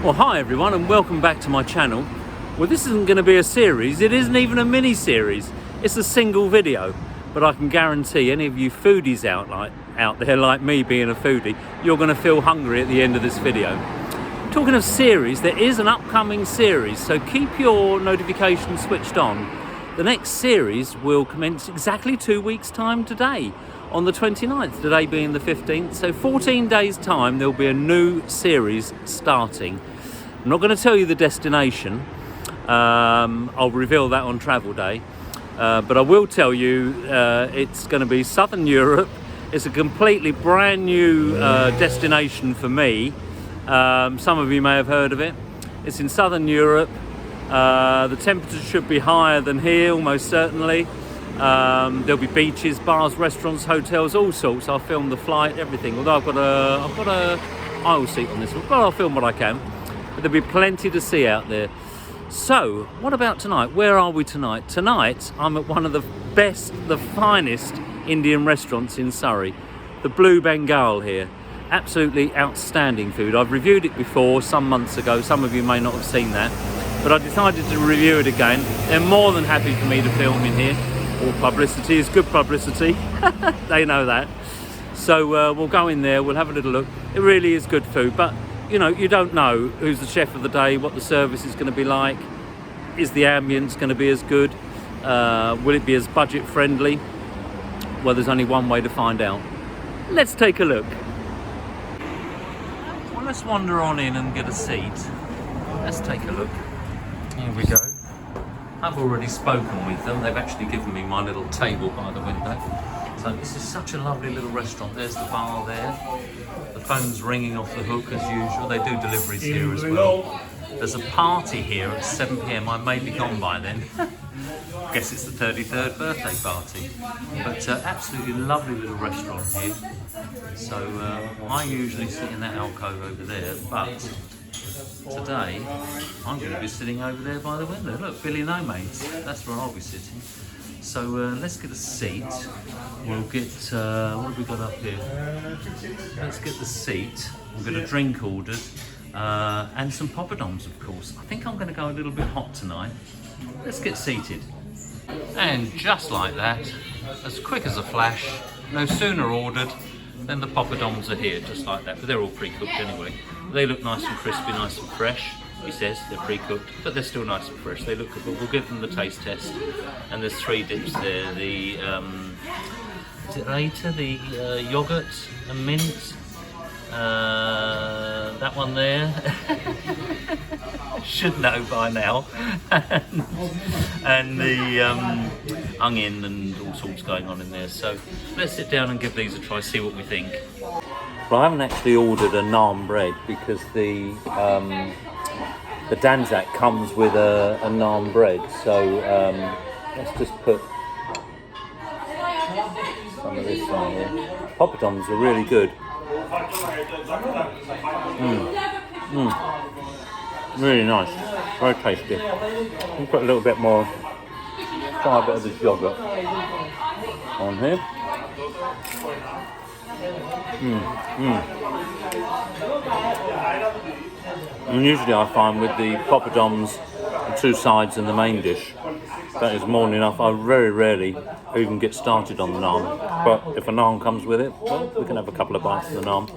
Well, hi everyone and welcome back to my channel. Well, this isn't going to be a series, it isn't even a mini-series, it's a single video. But I can guarantee any of you foodies out there like me being a foodie, you're going to feel hungry at the end of this video. Talking of series, there is an upcoming series, so keep your notifications switched on. The next series will commence exactly 2 weeks time today, on the 29th, today being the 15th. So 14 days time there'll be a new series starting. I'm not going to tell you the destination, I'll reveal that on travel day, but I will tell you it's going to be Southern Europe. It's a completely brand new destination for me. Some of you may have heard of it. It's in Southern Europe. The temperature should be higher than here, almost certainly. There'll be beaches, bars, restaurants, hotels, all sorts. I'll film the flight, everything. Although I've got a aisle seat on this one, but I'll film what I can. But there'll be plenty to see out there. So, what about tonight? Where are we tonight? Tonight, I'm at one of the best, the finest Indian restaurants in Surrey. The Blue Bengal here. Absolutely outstanding food. I've reviewed it before, some months ago. Some of you may not have seen that. But I decided to review it again. They're more than happy for me to film in here. All publicity is good publicity. They know that. So we'll go in there, we'll have a little look. It really is good food, but you know, you don't know who's the chef of the day, what the service is going to be like. Is the ambience going to be as good? Will it be as budget friendly? Well, there's only one way to find out. Let's take a look. Well, let's wander on in and get a seat. Let's take a look. Here we go. I've already spoken with them. They've actually given me my little table by the window. So this is such a lovely little restaurant. There's the bar there. The phone's ringing off the hook as usual. They do deliveries here as well. There's a party here at 7 p.m. I may be gone by then. Guess it's the 33rd birthday party. But absolutely lovely little restaurant here. So I usually sit in that alcove over there, but today I'm going to be sitting over there by the window. Look, Billy No Mates, that's where I'll be sitting. So let's get a seat. We'll get, what have we got up here? Let's get the seat. We'll get a drink ordered and some poppadoms, of course. I think I'm going to go a little bit hot tonight. Let's get seated. And just like that, as quick as a flash, no sooner ordered than the poppadoms are here, just like that. But they're all pre-cooked anyway. They look nice and crispy, nice and fresh. He says they're pre-cooked, but they're still nice and fresh. They look good, but we'll give them the taste test. And there's 3 dips there. The, is it later? The yogurt and mint. That one there. Should know by now. And the onion and all sorts going on in there. So let's sit down and give these a try, see what we think. Well, I haven't actually ordered a naan bread because the Danzak comes with a naan bread, so let's just put some of this on here. Poppadoms are really good. Really nice, very tasty. We'll put a little bit more, try a bit of this yogurt on here. And usually I find with the poppadoms, the 2 sides and the main dish, that is more than enough. I very rarely even get started on the naan, but if a naan comes with it, well, we can have a couple of bites of the naan.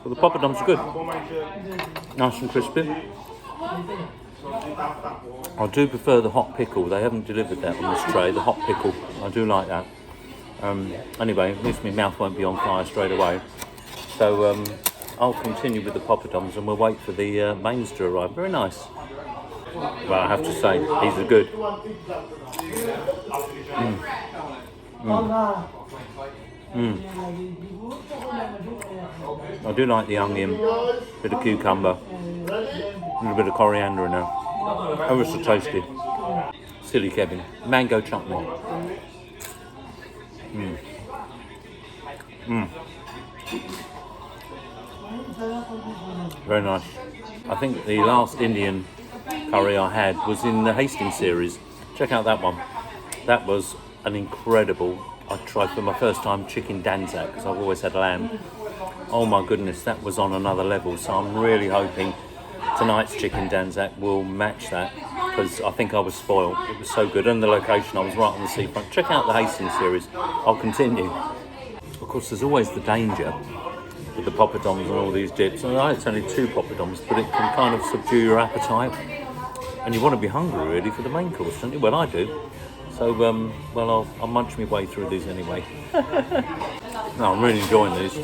But the poppadoms are good, nice and crispy. I do prefer the hot pickle. They haven't delivered that on this tray, the hot pickle. I do like that. Anyway, at least my mouth won't be on fire straight away. So I'll continue with the poppadoms and we'll wait for the mains to arrive. Very nice. Well, I have to say, these are good. I do like the onion, bit of cucumber, a little bit of coriander in there. Ever so tasty. Silly Kevin. Mango chutney. Very nice. I think the last Indian curry I had was in the Hastings series. Check out that one. That was an incredible. I tried for my first time chicken danzak because I've always had lamb. Oh my goodness, that was on another level. So I'm really hoping tonight's chicken danzak will match that, because I think I was spoiled. It was so good, and the location, I was right on the seafront. Check out the Hastings series. I'll continue. Of course, there's always the danger with the poppadoms and all these dips. And I know it's only 2 poppadoms, but it can kind of subdue your appetite, and you want to be hungry really for the main course, don't you? Well, I do. So, well, I'll munch my way through these anyway. No, I'm really enjoying these.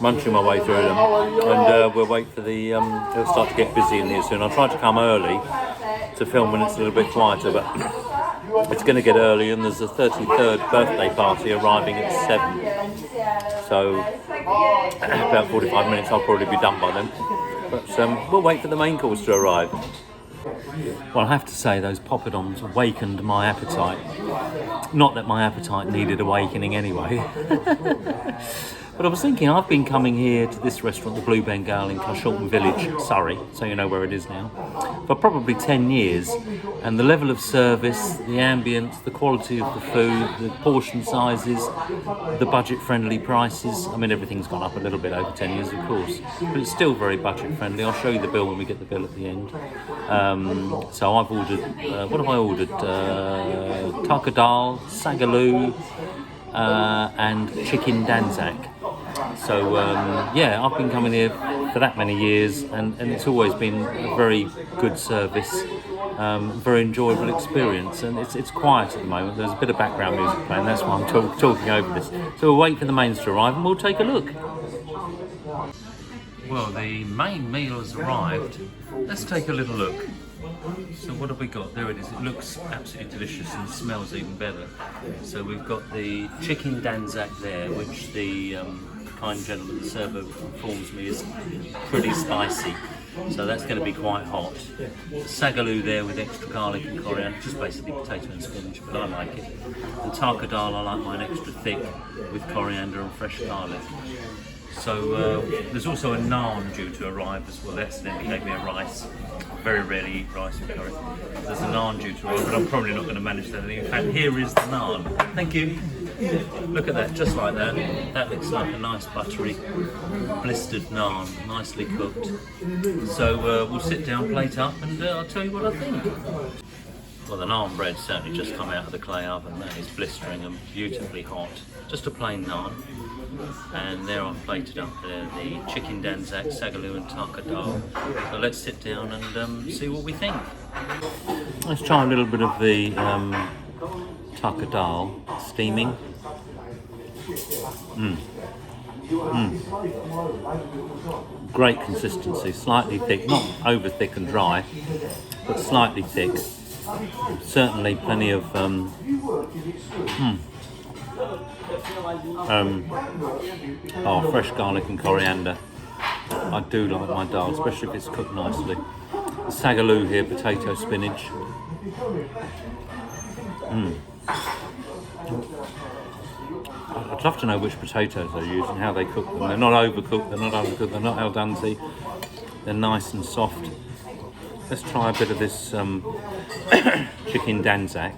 Munching my way through them, and we'll wait for the. It'll start to get busy in here soon. I'll try to come early to film when it's a little bit quieter, but it's going to get early, and there's a 33rd birthday party arriving at 7. So about 45 minutes, I'll probably be done by then. But we'll wait for the main course to arrive. Well, I have to say those poppadoms awakened my appetite. Not that my appetite needed awakening anyway. But I was thinking, I've been coming here to this restaurant, the Blue Bengal in Carshalton Village, Surrey, so you know where it is now, for probably 10 years. And the level of service, the ambience, the quality of the food, the portion sizes, the budget-friendly prices. I mean, everything's gone up a little bit over 10 years, of course, but it's still very budget-friendly. I'll show you the bill when we get the bill at the end. So I've ordered, what have I ordered? Tarka dal, sagaloo, and chicken danzak. So yeah, I've been coming here for that many years, and it's always been a very good service, very enjoyable experience, and it's quiet at the moment. There's a bit of background music playing, that's why I'm talking over this. So we'll wait for the mains to arrive and we'll take a look. Well, the main meal has arrived. Let's take a little look. So what have we got? There it is. It looks absolutely delicious and smells even better. So we've got the chicken danzak there, which the kind gentleman, the server, informs me is pretty spicy. So that's going to be quite hot. Sagaloo there with extra garlic and coriander, just basically potato and spinach, but I like it. And tarka dal, I like mine extra thick with coriander and fresh garlic. So there's also a naan due to arrive as well. They accidentally gave me a rice. Very rarely eat rice with curry. There's a naan due to arrive, but I'm probably not going to manage that. In fact, here is the naan. Thank you. Look at that, just like that. That looks like a nice buttery, blistered naan, nicely cooked. So we'll sit down, plate up, and I'll tell you what I think. Well, the naan bread's certainly just come out of the clay oven. That is blistering and beautifully hot. Just a plain naan. And there I've plated up the chicken danzak, sagaloo and tarka dal. So let's sit down and see what we think. Let's try a little bit of the tarka dal steaming. Great consistency, slightly thick, not over thick and dry, but slightly thick. Certainly plenty of fresh garlic and coriander. I do like my dal, especially if it's cooked nicely. The sagaloo here, potato, spinach. I'd love to know which potatoes they use and how they cook them. They're not overcooked, they're not undercooked, they're not al dente. They're nice and soft. Let's try a bit of this chicken danzak.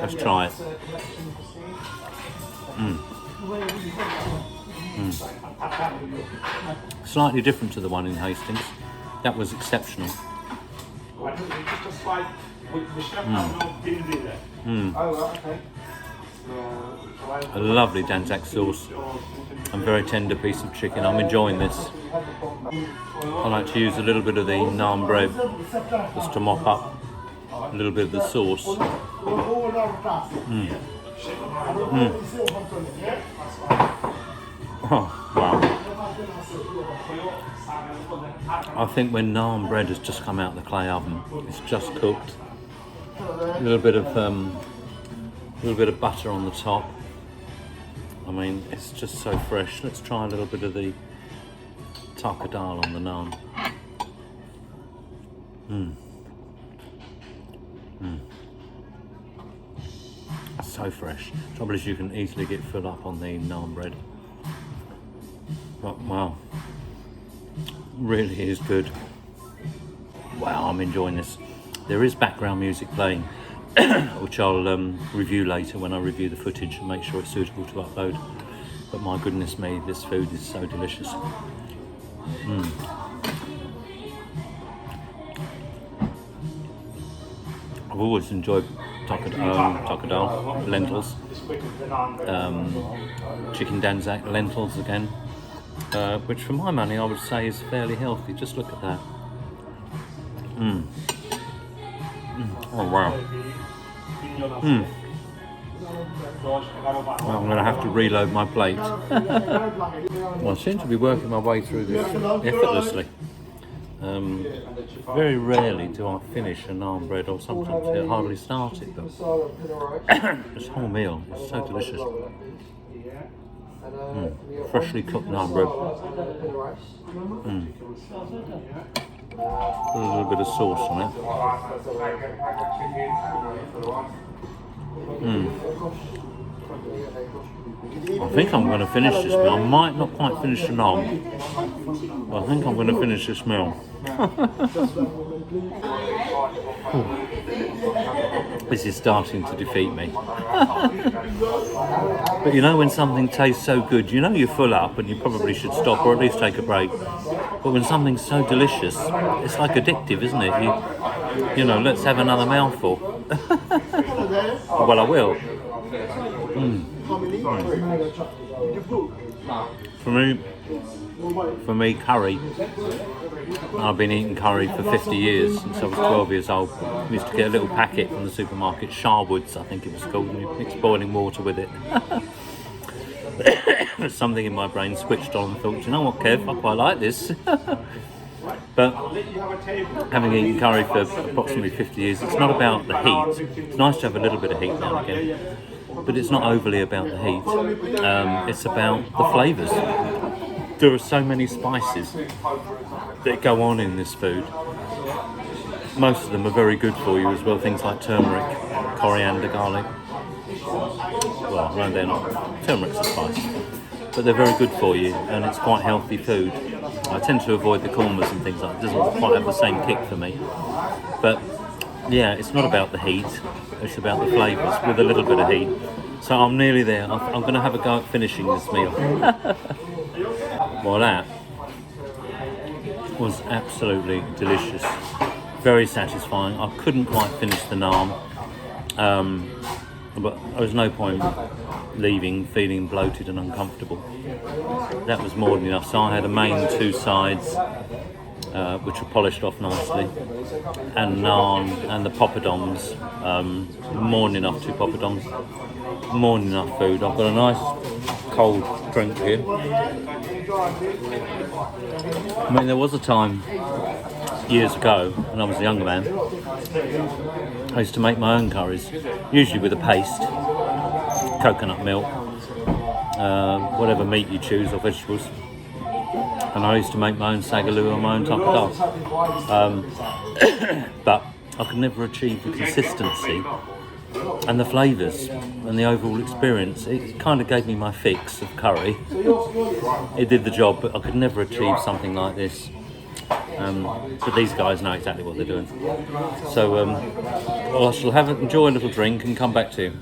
Let's try it. Slightly different to the one in Hastings. That was exceptional. A lovely danzak sauce and very tender piece of chicken. I'm enjoying this. I like to use a little bit of the naan bread just to mop up a little bit of the sauce. Oh, wow. I think when naan bread has just come out of the clay oven, it's just cooked. A little bit of butter on the top. I mean, it's just so fresh. Let's try a little bit of the tarka dal on the naan. It's so fresh. Trouble is, you can easily get filled up on the naan bread. But wow, really is good. Wow, I'm enjoying this. There is background music playing, which I'll review later when I review the footage and make sure it's suitable to upload. But my goodness me, this food is so delicious. always enjoyed takadal, lentils, chicken danzak, lentils again, which for my money I would say is fairly healthy. Just look at that. Oh wow. Well, I'm going to have to reload my plate. Well, I seem to be working my way through this effortlessly. Very rarely do I finish a naan bread, or sometimes I hardly start it, but this whole meal is so delicious. Freshly cooked naan bread. Put a little bit of sauce on it. I think I'm going to finish this meal. I might not quite finish the naan, but I think I'm going to finish this meal. This is starting to defeat me. But you know, when something tastes so good, you know you're full up and you probably should stop or at least take a break. But when something's so delicious, it's like addictive, isn't it? You know, let's have another mouthful. Well, I will. For me, curry. I've been eating curry for 50 years, since I was 12 years old. I used to get a little packet from the supermarket, Sharwood's I think it was called, and you mix boiling water with it. Something in my brain switched on and thought, you know what, Kev, I quite like this. But having eaten curry for approximately 50 years, it's not about the heat. It's nice to have a little bit of heat now and again, but it's not overly about the heat. It's about the flavours. There are so many spices that go on in this food. Most of them are very good for you as well, things like turmeric, coriander, garlic. Well, no, they're not. Turmeric's a spice, but they're very good for you, and it's quite healthy food. I tend to avoid the kormas and things like that. It doesn't quite have the same kick for me. But yeah, it's not about the heat, it's about the flavours with a little bit of heat. So I'm nearly there. I'm going to have a go at finishing this meal. Well, that was absolutely delicious. Very satisfying. I couldn't quite finish the naan. But there was no point leaving feeling bloated and uncomfortable. That was more than enough. So I had a main, two sides, which were polished off nicely, and naan and the poppadoms. More than enough, two poppadoms. More than enough food. I've got a nice cold drink here. I mean, there was a time years ago when I was a younger man, I used to make my own curries, usually with a paste, coconut milk, whatever meat you choose or vegetables. And I used to make my own sagaloo and my own takadal. But I could never achieve the consistency and the flavours and the overall experience. It kind of gave me my fix of curry. It did the job, but I could never achieve something like this. But these guys know exactly what they're doing. So well, I shall enjoy a little drink and come back to you.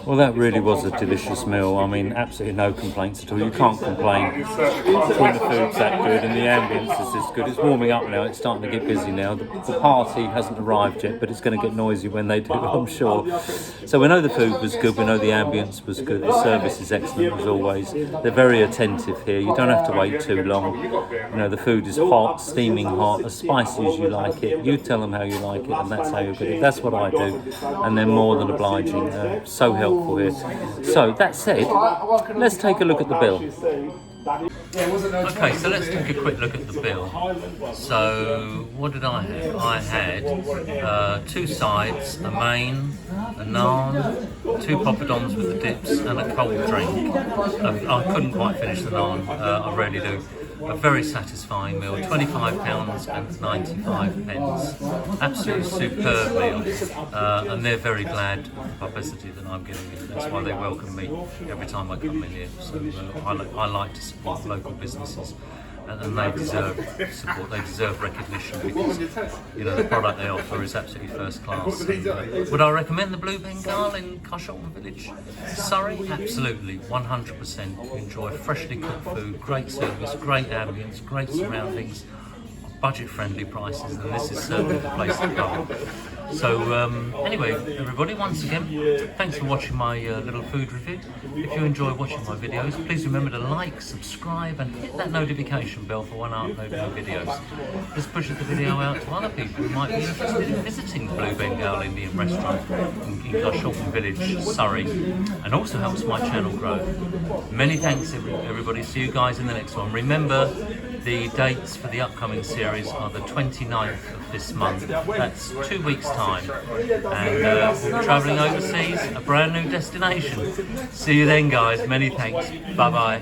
Well, that really was a delicious meal. I mean, absolutely no complaints at all. You can't complain when the food's that good and the ambience is this good. It's warming up now, it's starting to get busy now. The party hasn't arrived yet, but it's going to get noisy when they do, I'm sure. So we know the food was good, we know the ambience was good, the service is excellent as always. They're very attentive here, you don't have to wait too long. You know, the food is hot, steaming hot, as spicy as you like it. You tell them how you like it, and that's how you're good. That's what I do, and they're more than obliging. So helpful here. So that said, let's take a look at the bill. Okay, so let's take a quick look at the bill. So what did I have? I had two sides, a main, a naan, two poppadoms with the dips, and a cold drink. I couldn't quite finish the naan, I really do. A very satisfying meal, £25.95. Absolutely superb meal, and they're very glad for the publicity that I'm giving it. That's why they welcome me every time I come in here. So I like to support local businesses, and they deserve support. They deserve recognition because, you know, the product they offer is absolutely first class. And, would I recommend the Blue Bengal in Carshalton Village, Surrey? Absolutely, 100%. You enjoy freshly cooked food, great service, great ambience, great surroundings. budget-friendly prices, then this is certainly the place to go. So anyway, everybody, once again, thanks for watching my little food review. If you enjoy watching my videos, please remember to like, subscribe and hit that notification bell for when I upload new videos. This pushes the video out to other people who might be interested in visiting the Blue Bengal Indian restaurant in Carshalton Village, Surrey, and also helps my channel grow. Many thanks everybody, see you guys in the next one. Remember, the dates for the upcoming series are the 29th of this month. That's 2 weeks' time. And we'll be travelling overseas, a brand new destination. See you then, guys. Many thanks. Bye-bye.